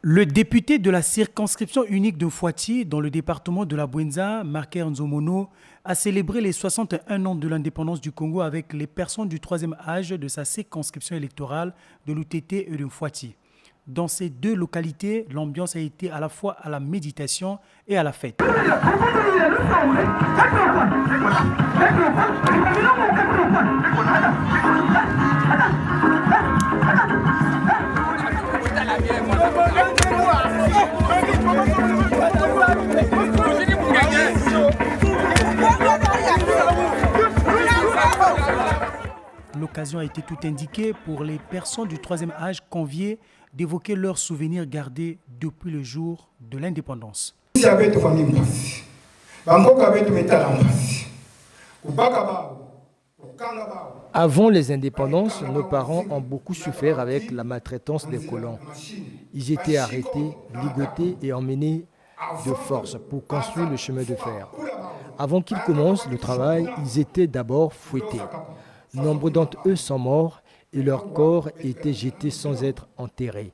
Le député de la circonscription unique de Fouati, dans le département de la Bouenza, Marker Nzomono, a célébré les 61 ans de l'indépendance du Congo avec les personnes du troisième âge de sa circonscription électorale de l'UTT et de Fouati. Dans ces deux localités, l'ambiance a été à la fois à la méditation et à la fête. L'occasion a été tout indiquée pour les personnes du troisième âge conviées d'évoquer leurs souvenirs gardés depuis le jour de l'indépendance. Avant les indépendances, nos parents ont beaucoup souffert avec la maltraitance des colons. Ils étaient arrêtés, ligotés et emmenés de force pour construire le chemin de fer. Avant qu'ils commencent le travail, ils étaient d'abord fouettés. Nombre d'entre eux sont morts et leurs corps étaient jetés sans être enterrés.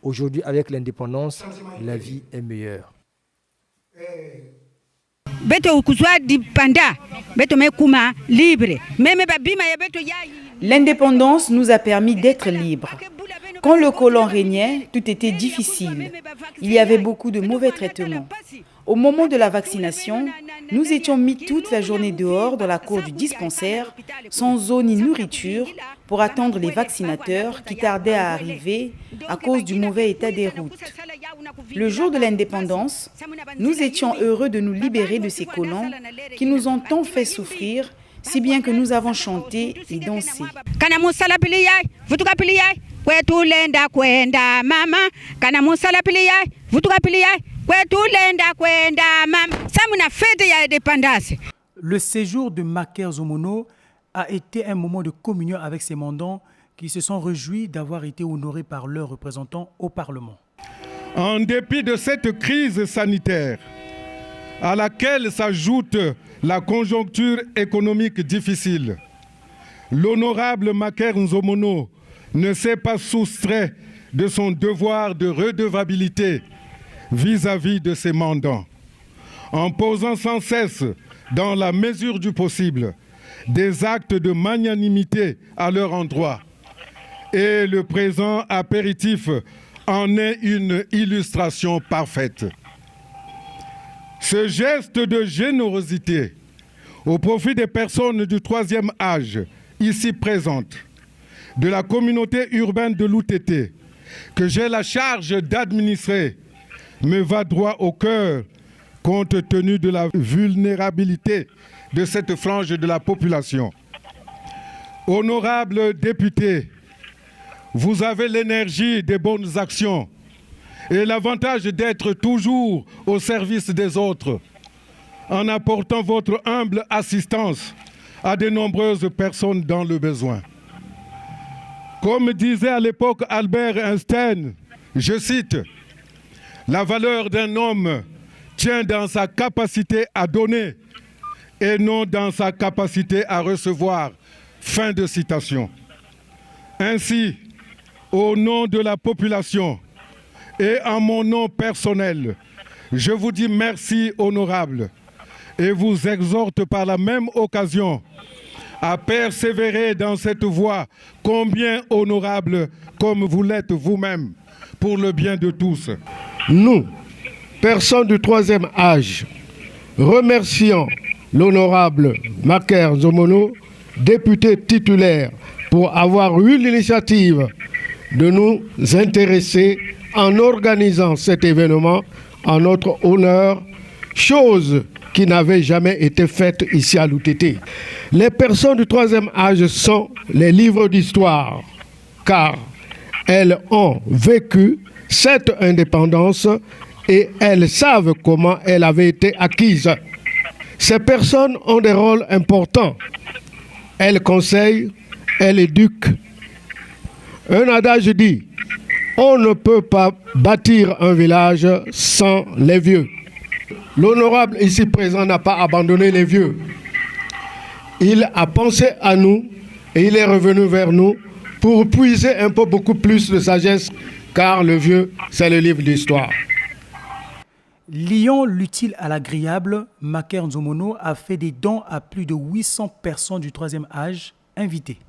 Aujourd'hui, avec l'indépendance, la vie est meilleure. L'indépendance nous a permis d'être libres. Quand le colon régnait, tout était difficile. Il y avait beaucoup de mauvais traitements. Au moment de la vaccination, nous étions mis toute la journée dehors dans la cour du dispensaire, sans eau ni nourriture, pour attendre les vaccinateurs qui tardaient à arriver à cause du mauvais état des routes. Le jour de l'indépendance, nous étions heureux de nous libérer de ces colons qui nous ont tant fait souffrir, si bien que nous avons chanté et dansé. Le séjour de Marker Nzomono a été un moment de communion avec ses mandants qui se sont réjouis d'avoir été honorés par leurs représentants au Parlement. En dépit de cette crise sanitaire à laquelle s'ajoute la conjoncture économique difficile, l'honorable Marker Nzomono ne s'est pas soustrait de son devoir de redevabilité vis-à-vis de ses mandants, en posant sans cesse, dans la mesure du possible, des actes de magnanimité à leur endroit. Et le présent apéritif en est une illustration parfaite. Ce geste de générosité au profit des personnes du troisième âge ici présentes, de la communauté urbaine de l'UTT, que j'ai la charge d'administrer, me va droit au cœur compte tenu de la vulnérabilité de cette frange de la population. Honorables députés, vous avez l'énergie des bonnes actions et l'avantage d'être toujours au service des autres en apportant votre humble assistance à de nombreuses personnes dans le besoin. Comme disait à l'époque Albert Einstein, je cite, « La valeur d'un homme tient dans sa capacité à donner et non dans sa capacité à recevoir. » Fin de citation. Ainsi, au nom de la population et en mon nom personnel, je vous dis merci honorable et vous exhorte par la même occasion à persévérer dans cette voie combien honorable comme vous l'êtes vous-même pour le bien de tous. Nous, personnes du troisième âge, remercions l'honorable Marker Nzomono, député titulaire, pour avoir eu l'initiative de nous intéresser en organisant cet événement en notre honneur, chose qui n'avait jamais été faite ici à l'UTT. Les personnes du troisième âge sont les livres d'histoire, car elles ont vécu cette indépendance et elles savent comment elle avait été acquise. Ces personnes ont des rôles importants. Elles conseillent, elles éduquent. Un adage dit, on ne peut pas bâtir un village sans les vieux. L'honorable ici présent n'a pas abandonné les vieux. Il a pensé à nous et il est revenu vers nous pour puiser un peu beaucoup plus de sagesse car le vieux, c'est le livre d'histoire. Liant l'utile à l'agréable, Maker Nzomono a fait des dons à plus de 800 personnes du troisième âge invitées.